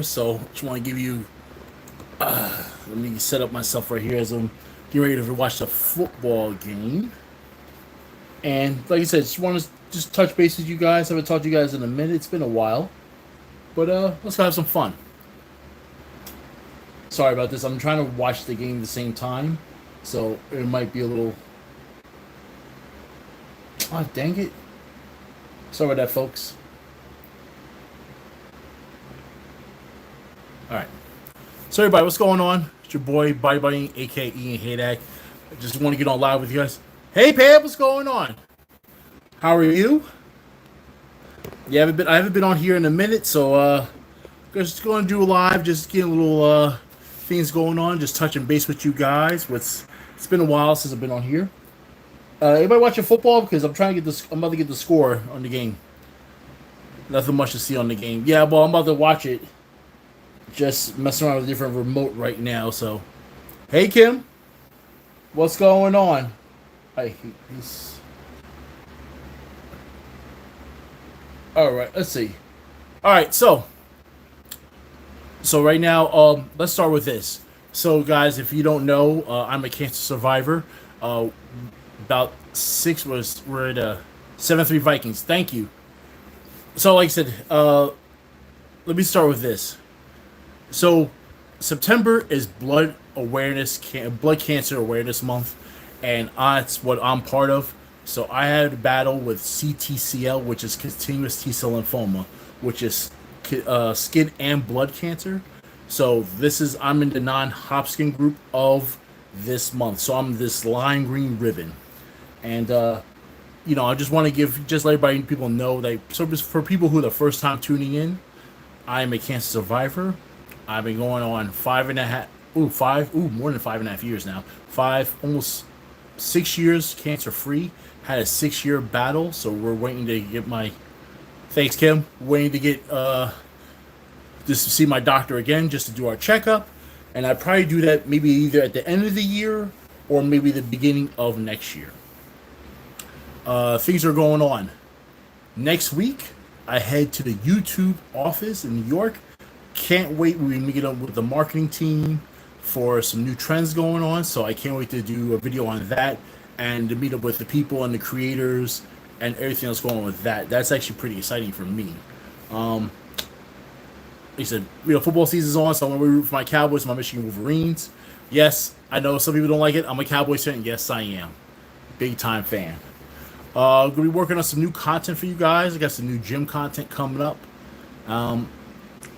So just want to give you. Let me set up myself right here as I'm getting ready to watch the football game. And like I said, just want to just touch base with you guys. I haven't talked to you guys in a minute. It's been a while, but let's go have some fun. Sorry about this. I'm trying to watch the game at the same time, so it might be a little. Oh dang it! Sorry about that, folks. All right. So everybody, what's going on? It's your boy Buddy, aka Ian Heydecke. I just want to get on live with you guys. Hey Pam, what's going on? How are you? I haven't been on here in a minute, so just going to do a live, just getting a little things going on, just touching base with you guys. It's been a while since I've been on here. Anybody watching football? Because I'm trying to get this. I'm about to get the score on the game. Nothing much to see on the game. Yeah, well, I'm about to watch it. Just messing around with a different remote right now. So, hey Kim, what's going on? He's. All right, let's see. All right, so right now, let's start with this. So, guys, if you don't know, I'm a cancer survivor. About we're at 7-3 Vikings. Thank you. So, like I said, let me start with this. So, September is Blood Cancer Awareness Month, and that's what I'm part of. So, I had a battle with CTCL, which is continuous T cell lymphoma, which is skin and blood cancer. So, I'm in the non-Hodgkin group of this month. So, I'm this lime green ribbon, and I just want to let people know that. So, for people who are the first time tuning in, I am a cancer survivor. I've been going on more than 5.5 years now. Almost 6 years cancer free. Had a 6-year battle, so we're waiting to get thanks, Kim. Waiting to get just to see my doctor again, just to do our checkup. And I probably do that maybe either at the end of the year or maybe the beginning of next year. Things are going on. Next week, I head to the YouTube office in New York. Can't wait. We're meet up with the marketing team for some new trends going on. So I can't wait to do a video on that and to meet up with the people and the creators and everything else going on with that. That's actually pretty exciting for me. Like I said, football season's on, so I'm going to root for my Cowboys, my Michigan Wolverines. Yes, I know some people don't like it. I'm a Cowboys fan. Yes, I am. Big time fan. Going to be working on some new content for you guys. I got some new gym content coming up.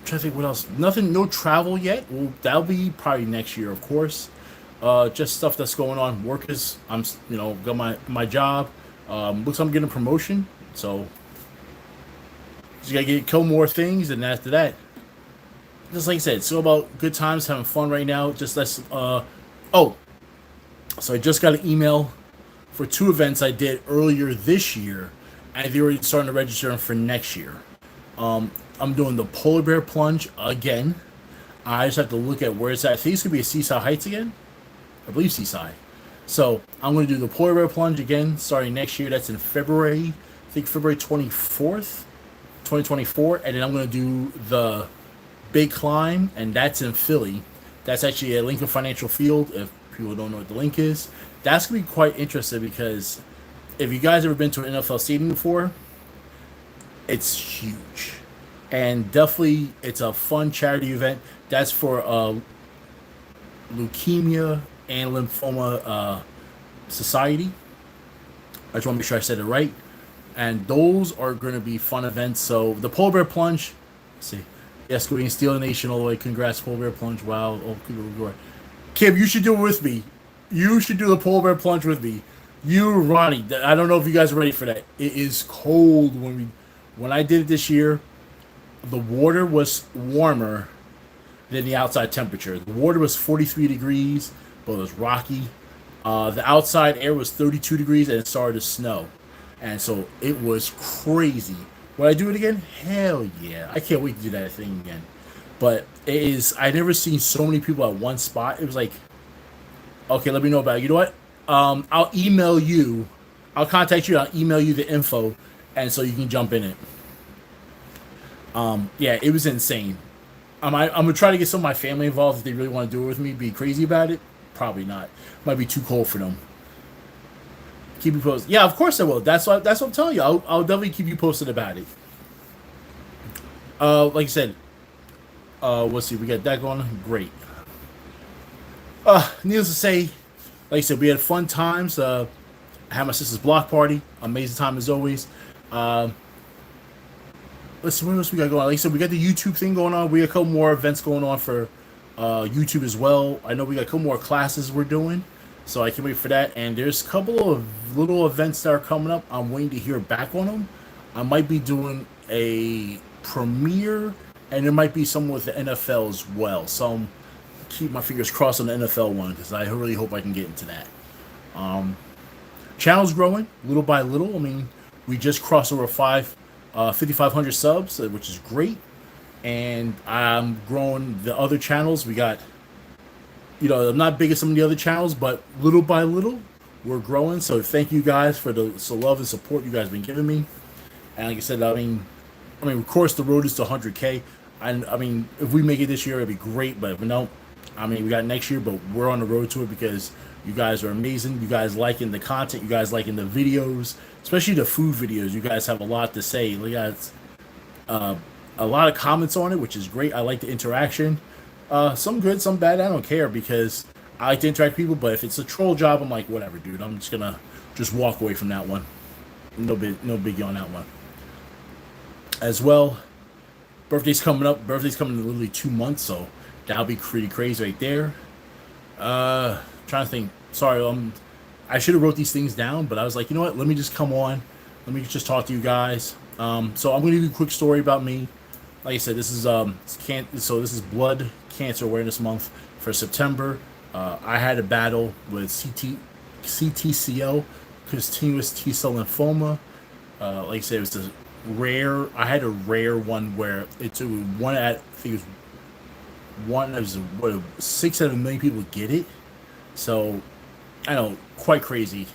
Trying to think what else. Nothing, no travel yet. Well, that'll be probably next year, of course. Just stuff that's going on. Got my job. Looks like I'm getting a promotion, so just gotta kill more things, and after that, just like I said, it's all about good times, having fun right now. Just let's. So I just got an email for 2 events I did earlier this year, and they're already starting to register for next year. I'm doing the polar bear plunge again. I just have to look at where it's at. I think it's going to be at Seaside Heights again. I believe Seaside. So I'm going to do the polar bear plunge again starting next year. That's in February. I think February 24th, 2024. And then I'm going to do the big climb, and that's in Philly. That's actually at Lincoln Financial Field. If people don't know what the link is, that's going to be quite interesting because if you guys ever been to an NFL stadium before, it's huge. And definitely, it's a fun charity event. That's for Leukemia and Lymphoma Society. I just want to make sure I said it right. And those are going to be fun events. So the Polar Bear Plunge, let's see. Yes, going to Steel Nation all the way. Congrats, Polar Bear Plunge. Wow. Oh, Kim, you should do it with me. You should do the Polar Bear Plunge with me. You, Ronnie. I don't know if you guys are ready for that. It is cold when I did it this year. The water was warmer than the outside temperature. The water was 43 degrees, but it was rocky. The outside air was 32 degrees, and it started to snow. And so it was crazy. Would I do it again? Hell yeah. I can't wait to do that thing again. But I never seen so many people at one spot. It was like, okay, let me know about it. You know what? I'll email you. I'll contact you. I'll email you the info, and so you can jump in it. Yeah, it was insane. I'm gonna try to get some of my family involved if they really want to do it with me. Be crazy about it? Probably not. Might be too cold for them. Keep you posted. Yeah, of course I will. That's what I'm telling you. I'll definitely keep you posted about it. Like I said, let's see. We got that going on. Great. Needless to say, like I said, we had fun times. I had my sister's block party. Amazing time as always. Uh, let's see what else we got going on. Like I said, we got the YouTube thing going on. We got a couple more events going on for YouTube as well. I know we got a couple more classes we're doing, so I can wait for that. And there's a couple of little events that are coming up. I'm waiting to hear back on them. I might be doing a premiere, and there might be some with the NFL as well. So I'm keep my fingers crossed on the NFL one because I really hope I can get into that. Channel's growing little by little. I mean, we just crossed over 5,500 subs, which is great. And I'm growing the other channels. We got, I'm not big as some of the other channels, but little by little, we're growing. So thank you guys for the love and support you guys been giving me. And like I said, I mean, of course, the road is to 100K. And I mean, if we make it this year, it'd be great. But if we don't, I mean, we got next year, but we're on the road to it because you guys are amazing. You guys liking the content. You guys liking the videos, especially the food videos. You guys have a lot to say. You guys, a lot of comments on it, which is great. I like the interaction. Some good, some bad. I don't care because I like to interact with people. But if it's a troll job, I'm like, whatever, dude. I'm just gonna walk away from that one. No biggie on that one. As well, birthday's coming up. Birthday's coming in literally 2 months, so that'll be pretty crazy right there. Trying to think. Sorry, I should have wrote these things down, but I was like, you know what? Let me just come on. Let me just talk to you guys. So I'm gonna give you a quick story about me. Like I said, this is this is Blood Cancer Awareness Month for September. I had a battle with CTCL, continuous T cell lymphoma. Like I said, it was a rare. I had a rare one where it's one at I think it was one. It was what 6 out of a million people get it. So I know, quite crazy.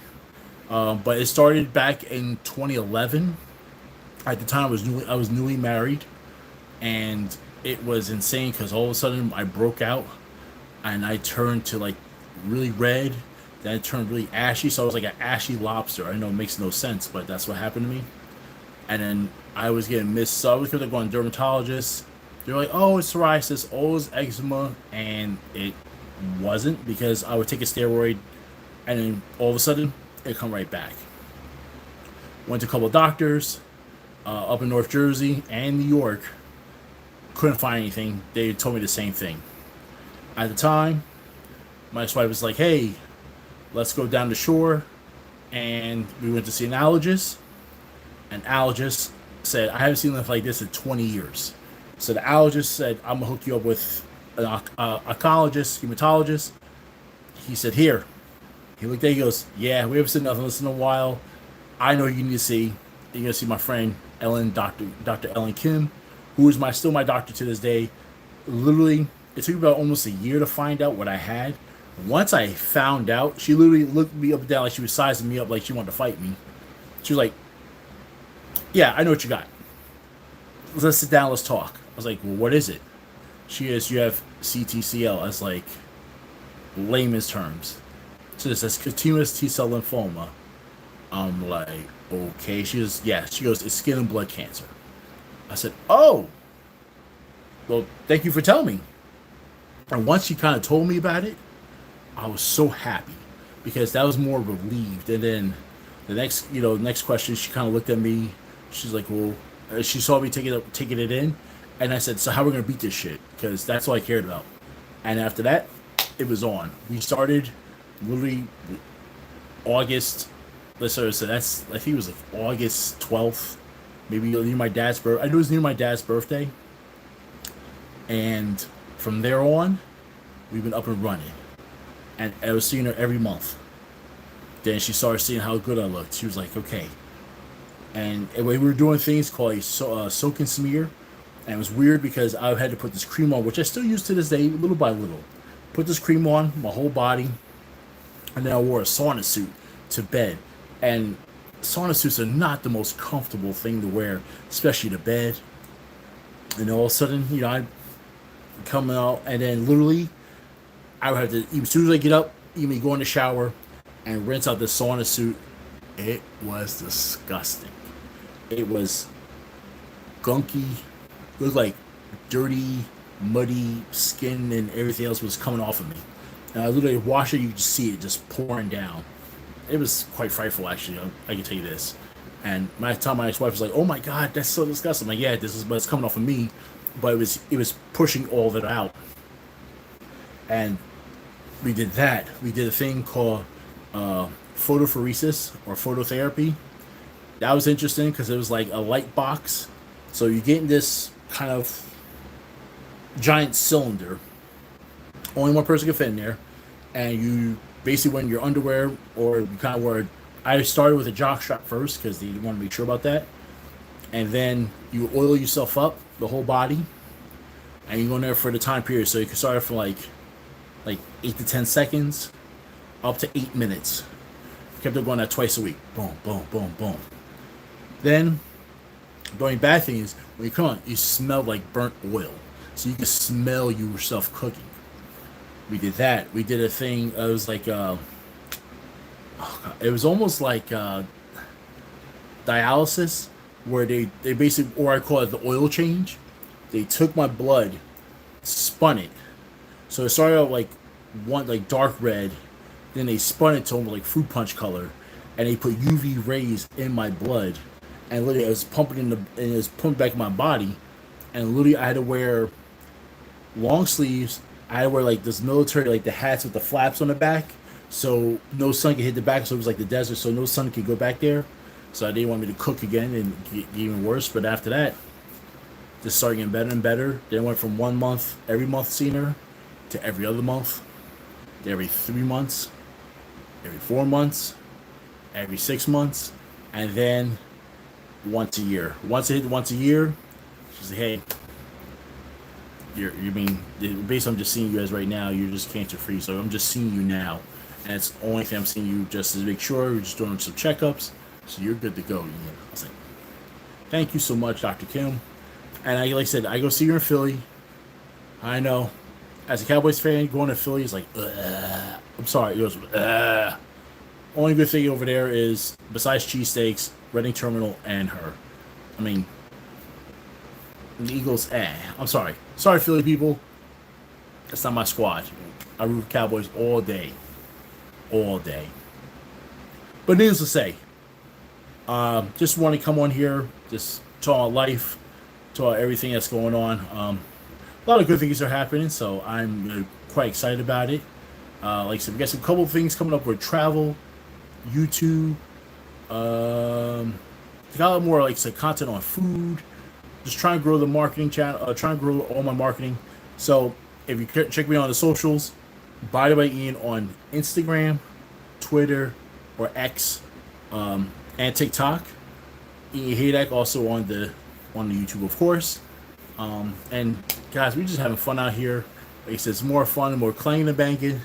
But it started back in 2011. At the time, I was newly married, and it was insane because all of a sudden I broke out, and I turned to like really red. Then it turned really ashy, so I was like an ashy lobster. I know it makes no sense, but that's what happened to me. And then I was getting missed, so I was going to dermatologists. They're like, "Oh, it's psoriasis, oh, it's eczema," and it wasn't because I would take a steroid, and then all of a sudden it come right back. Went to a couple of doctors up in North Jersey and New York. Couldn't find anything. They told me the same thing. At the time, my ex-wife was like, "Hey, let's go down the shore," and we went to see an allergist. An allergist said, "I haven't seen life like this in 20 years." So the allergist said, "I'm gonna hook you up with an oncologist, hematologist." He said, "Here." He looked at it, he goes, "Yeah, we haven't seen nothing in a while. I know you need to see. You're gonna see my friend Ellen, Dr. Ellen Kim, who is still my doctor to this day." Literally, it took about almost a year to find out what I had. Once I found out, she literally looked me up and down like she was sizing me up like she wanted to fight me. She was like, "Yeah, I know what you got. Let's sit down, let's talk." I was like, "Well, what is it?" She is, "You have CTCL." I was like, layman's terms. So this says continuous T cell lymphoma. I'm like, okay. She goes, "Yeah." She goes, "It's skin and blood cancer." I said, "Oh, well, thank you for telling me." And once she kind of told me about it, I was so happy because that was more relieved. And then the next question, she kind of looked at me. She's like, "Well," she saw me taking it in, and I said, "So how are we gonna beat this shit?" Because that's all I cared about. And after that, it was on. We started literally August. Let's say that's, I think it was like August 12th, maybe near my dad's birth. I knew it was near my dad's birthday. And from there on, we've been up and running. And I was seeing her every month. Then she started seeing how good I looked. She was like, "Okay." And we were doing things called a soak and smear. And it was weird because I had to put this cream on, which I still use to this day, little by little. Put this cream on my whole body. And then I wore a sauna suit to bed. And sauna suits are not the most comfortable thing to wear, especially to bed. And all of a sudden, coming out, and then literally I would have to, as soon as I get up, even go in the shower and rinse out the sauna suit. It was disgusting. It was gunky. It looked like dirty, muddy skin and everything else was coming off of me. And I literally wash it, you could see it just pouring down. It was quite frightful, actually. I can tell you this. And my ex-wife was like, "Oh my god, that's so disgusting." I'm like, "Yeah, this is, but it's coming off of me." But it was pushing all of it out. And we did that. We did a thing called photophoresis or phototherapy. That was interesting because it was like a light box. So you get in this kind of giant cylinder. Only one person can fit in there. And you basically wear your underwear, or you kind of wear. I started with a jock strap first because you want to make sure about that. And then you oil yourself up, the whole body. And you go in there for the time period. So you can start from like 8 to 10 seconds up to 8 minutes. Kept on going that twice a week. Boom, boom, boom, boom. Then the only bad thing is when you come on, you smell like burnt oil. So you can smell yourself cooking. We did that. We did a thing. It was like it was almost like dialysis, where they basically, or I call it the oil change. They took my blood, spun it. So it started out like dark red, then they spun it to almost like fruit punch color, and they put UV rays in my blood, and literally it was pumping it was pumping back in my body, and literally I had to wear long sleeves. I had to wear like this military, like the hats with the flaps on the back, so no sun could hit the back. So it was like the desert, so no sun could go back there. So I didn't want me to cook again and get even worse. But after that, just started getting better and better. Then went from 1 month, every month seeing her, to every other month, to every 3 months, every 4 months, every 6 months, and then once a year. Once it hit once a year, she's like, "Hey, you mean based on just seeing you as right now, you're just cancer free. So I'm just seeing you now, and it's the only thing I'm seeing you just to make sure we're just doing some checkups, so you're good to go." I was like, "Thank you so much, Dr. Kim." And like I said, I go see her in Philly. I know, as a Cowboys fan, going to Philly is like, ugh. I'm sorry, it goes, ugh. Only good thing over there is, besides cheesesteaks, Reading Terminal, and her. I mean, the Eagles, I'm sorry. Sorry, Philly people. That's not my squad. I root for Cowboys all day. All day. But needless to say, just want to come on here, just talk about life, talk about everything that's going on. A lot of good things are happening, so I'm quite excited about it. Like I said, we got some couple of things coming up with travel, YouTube. Got a lot more like content on food. Just trying to grow the marketing channel. Trying to grow all my marketing. So if you check me on the socials, by the way, Ian on Instagram, Twitter, or X, and TikTok. Ian Heydecke also on the YouTube, of course. And guys, we're just having fun out here. Like I said, it's more fun, more clanging and banging,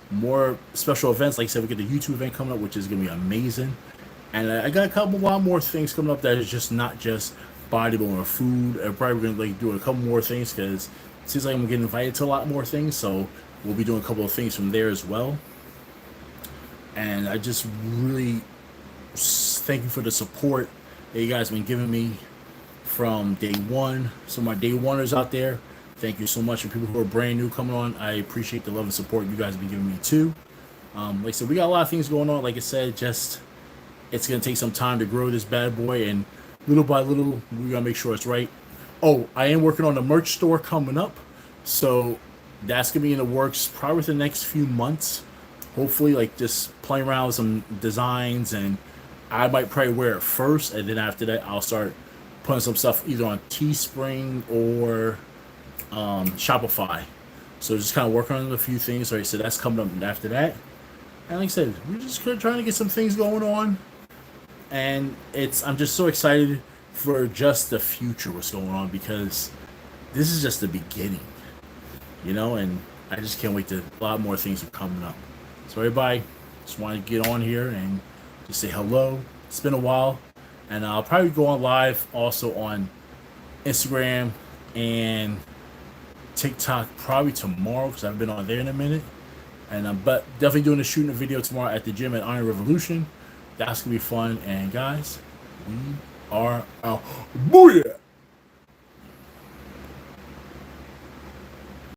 more special events. Like I said, we get the YouTube event coming up, which is gonna be amazing. And I got a lot more things coming up that is just not just bodybuilding or food. I'm probably gonna do a couple more things because it seems like I'm getting invited to a lot more things. So we'll be doing a couple of things from there as well. And I just really thank you for the support that you guys have been giving me from day one. Some of my day oneers out there, thank you so much. For people who are brand new coming on, I appreciate the love and support you guys have been giving me too. Like I said, we got a lot of things going on. Like I said, just it's gonna take some time to grow this bad boy, and little by little, we gotta make sure it's right. Oh, I am working on the merch store coming up, so that's gonna be in the works probably within the next few months. Hopefully, like just playing around with some designs, and I might probably wear it first, and then after that, I'll start putting some stuff either on Teespring or Shopify. So just kind of working on a few things. Right, so that's coming up after that. And like I said, we're just trying to get some things going on, and I'm just so excited for just the future, what's going on, because this is just the beginning, and I just can't wait to, a lot more things are coming up. So everybody, just want to get on here and just say hello. It's been a while, and I'll probably go on live also on Instagram and TikTok probably tomorrow because I've been on there in a minute. And I'm but definitely doing a shooting a video tomorrow at the gym at Iron Revolution. That's gonna be fun. And guys, we are out. Booyah!